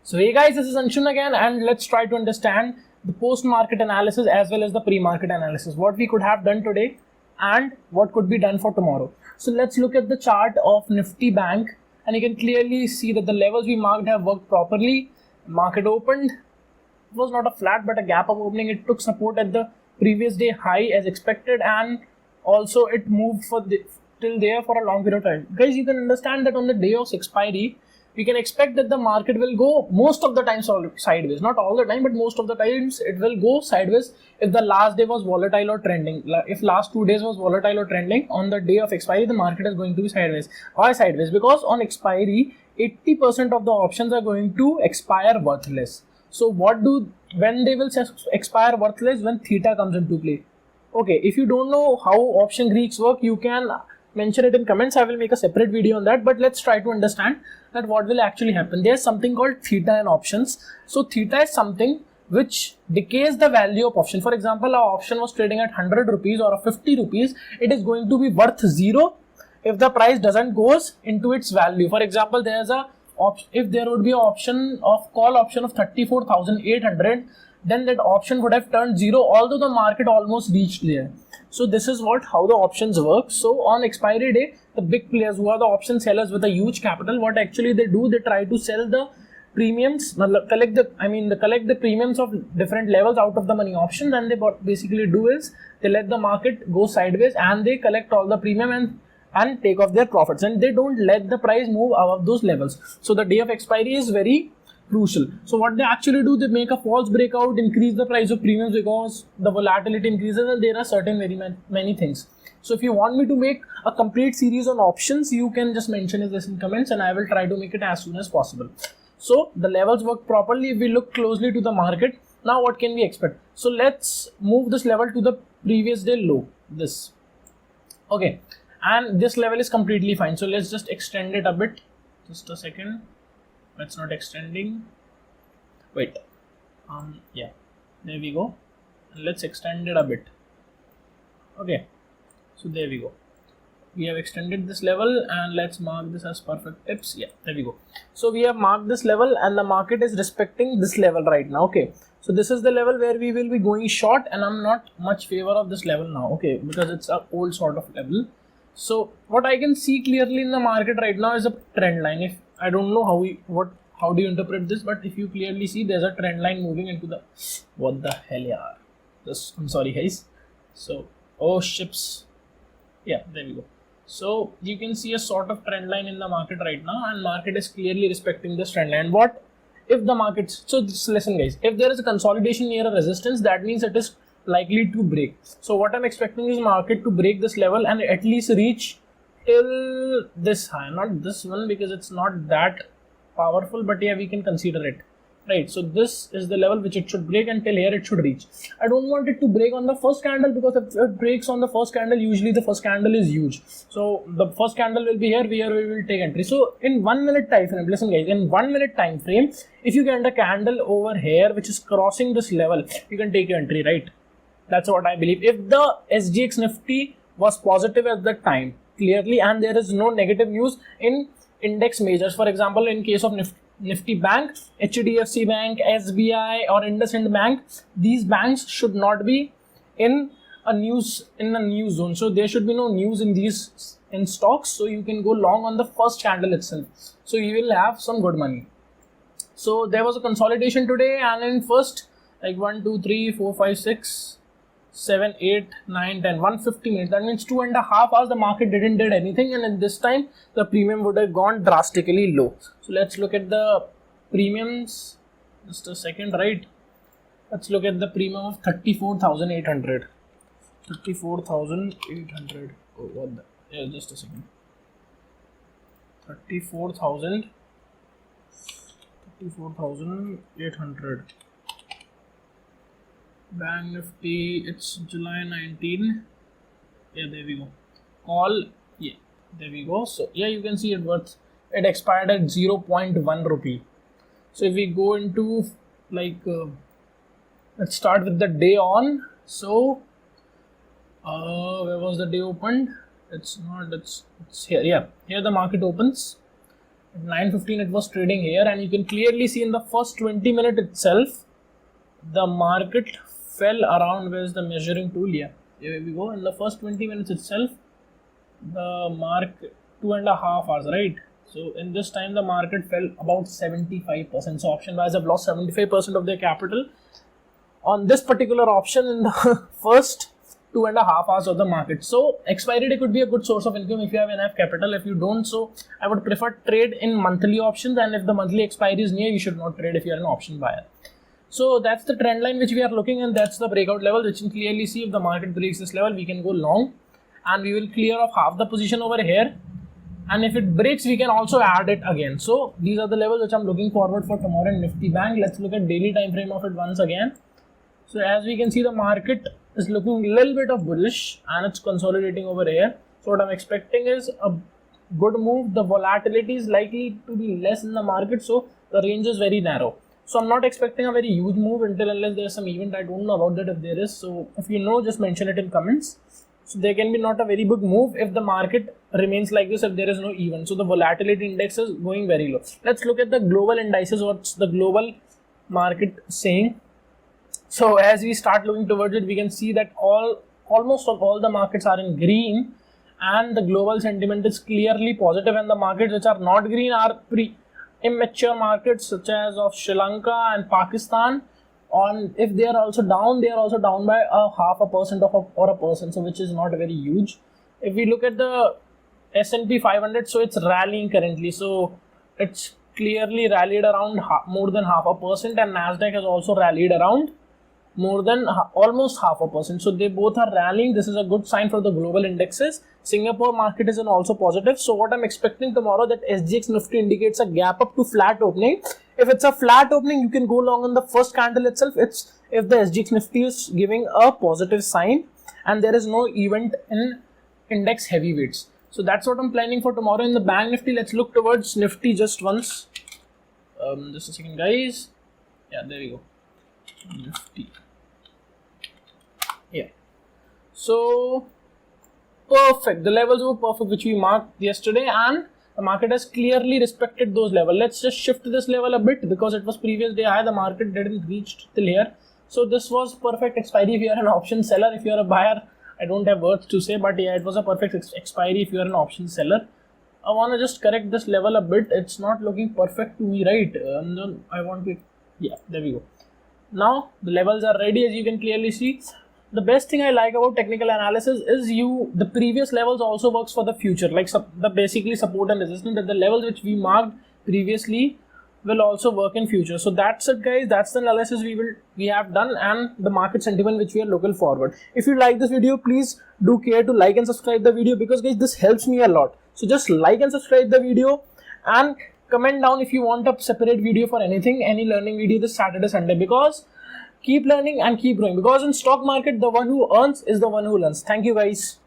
So hey guys, this is Anshun again, and let's try to understand the post-market analysis as well as the pre-market analysis. What we could have done today and what could be done for tomorrow. So let's look at the chart of Nifty Bank, and you can clearly see that the levels we marked have worked properly. Market opened. It was not a flat but a gap up opening. It took support at the previous day high as expected, and also it moved till there for a long period of time. Guys, you can understand that on the day of expiry, we can expect that the market will go most of the times sideways. Not all the time, but most of the times it will go sideways if the last day was volatile or trending. If last 2 days was volatile or trending, on the day of expiry, the market is going to be sideways. Why sideways? Because on expiry, 80% of the options are going to expire worthless. So when they will expire worthless? When theta comes into play. Okay, if you don't know how option Greeks work, you can mention it in comments. I will make a separate video on that, but let's try to understand that what will actually happen. There's something called theta in options. So theta is something which decays the value of option. For example, our option was trading at 100 rupees or 50 rupees. It is going to be worth 0 if the price doesn't goes into its value. For example, if there would be an option of call option of 34,800, then that option would have turned 0 although the market almost reached there. So this is how the options work. So on expiry day, the big players who are the option sellers with a huge capital, what actually they do, they try to sell the premiums, collect the premiums of different levels out of the money option. Then they basically do is they let the market go sideways and they collect all the premium and take off their profits, and they don't let the price move above those levels. So the day of expiry is very crucial. So what they actually do, they make a false breakout, increase the price of premiums because the volatility increases, and there are certain many things. So if you want me to make a complete series on options, you can just mention this in comments and I will try to make it as soon as possible. So the levels work properly. If we look closely to the market, now what can we expect? So let's move this level to the previous day low, this. Okay, and this level is completely fine. So let's just extend it a bit. Just a second. That's not extending. Wait. Yeah, there we go. And let's extend it a bit. Okay, so there we go. We have extended this level, and let's mark this as perfect tips. Yeah, there we go. So we have marked this level and the market is respecting this level right now. Okay, so this is the level where we will be going short, and I'm not much favor of this level now. Okay, because it's an old sort of level. So what I can see clearly in the market right now is a trend line. If I don't know how do you interpret this, but if you clearly see, there's a trend line moving into the, what the hell, yeah. I'm sorry guys. So ships. Yeah, there we go. So you can see a sort of trend line in the market right now, and market is clearly respecting this trend line. What if the market, so just listen guys, if there is a consolidation near a resistance, that means it is likely to break. So what I'm expecting is market to break this level and at least reach till this high, not this one because it's not that powerful, but yeah, we can consider it, right? So this is the level which it should break, and till here it should reach. I don't want it to break on the first candle, because if it breaks on the first candle, usually the first candle is huge. So the first candle will be here where we will take entry. So in 1 minute time frame, listen guys, in 1 minute time frame, if you get a candle over here which is crossing this level, you can take your entry, right? That's what I believe. If the SGX Nifty was positive at that time, clearly, and there is no negative news in index majors, for example, in case of Nifty Bank, HDFC Bank, SBI or IndusInd Bank, these banks should not be in a news zone. So there should be no news in stocks. So you can go long on the first candle itself. So you will have some good money. So there was a consolidation today, and in first, like 1, 2, 3, 4, 5, 6, 7, 8, 9, 10, 150 minutes. That means 2.5 hours the market didn't did anything, and in this time the premium would have gone drastically low. So let's look at the premiums. Just a second, right? Let's look at the premium of 34,800. 34,800. Oh, what the? Yeah, just a second. 34,800. Bank Nifty, it's July 19. Yeah, there we go. Call, yeah, there we go. So yeah, you can see it expired at 0.1 rupee. So if we go into let's start with the day on. So where was the day opened? It's here. Yeah, here the market opens. At 9:15 it was trading here, and you can clearly see in the first 20 minutes itself, the market fell around. Where's the measuring tool? Here we go. In the first 20 minutes itself, the market 2.5 hours, right? So in this time the market fell about 75%. So option buyers have lost 75% of their capital on this particular option in the first 2.5 hours of the market. So expiry day could be a good source of income if you have enough capital. If you don't, so I would prefer trade in monthly options, and if the monthly expiry is near, you should not trade if you are an option buyer. So that's the trend line which we are looking, and that's the breakout level, which you can clearly see. If the market breaks this level, we can go long, and we will clear off half the position over here. And if it breaks, we can also add it again. So these are the levels which I'm looking forward for tomorrow in Nifty Bank. Let's look at daily time frame of it once again. So as we can see, the market is looking a little bit of bullish, and it's consolidating over here. So what I'm expecting is a good move. The volatility is likely to be less in the market, so the range is very narrow. So I'm not expecting a very huge move until unless there's some event. I don't know about that if there is. So if you know, just mention it in comments. So there can be not a very big move if the market remains like this, if there is no event. So the volatility index is going very low. Let's look at the global indices. What's the global market saying? So as we start looking towards it, we can see that almost all the markets are in green, and the global sentiment is clearly positive, and the markets which are not green are immature markets such as of Sri Lanka and Pakistan. If they are also down, they are also down by a 0.5% or 1%, so which is not very huge. If we look at the S&P 500, so it's rallying currently, so it's clearly rallied around more than 0.5%, and Nasdaq has also rallied around more than almost 0.5%. So they both are rallying. This is a good sign for the global indexes. Singapore market is also positive. So what I'm expecting tomorrow, that SGX Nifty indicates a gap up to flat opening. If it's a flat opening, you can go long on the first candle itself. It's if the SGX Nifty is giving a positive sign and there is no event in index heavyweights. So that's what I'm planning for tomorrow in the Bank Nifty. Let's look towards Nifty just once. Just a second, guys. Yeah, there we go. Nifty. Yeah. So perfect. The levels were perfect which we marked yesterday, and the market has clearly respected those levels. Let's just shift this level a bit because it was previous day high. The market didn't reach till here. So this was perfect expiry if you are an option seller. If you are a buyer, I don't have words to say, but yeah, it was a perfect expiry if you are an option seller. I want to just correct this level a bit. It's not looking perfect to me, right? I want to, yeah, there we go. Now the levels are ready, as you can clearly see. The best thing I like about technical analysis is the previous levels also works for the future, like the basically support and resistance, that the levels which we marked previously will also work in future. So that's it, guys. That's the analysis we have done, and the market sentiment which we are looking forward. If you like this video, please do care to like and subscribe the video, because guys, this helps me a lot. So just like and subscribe the video, and comment down if you want a separate video for anything, any learning video this Saturday, Sunday, because keep learning and keep growing, because in stock market, the one who earns is the one who learns. Thank you, guys.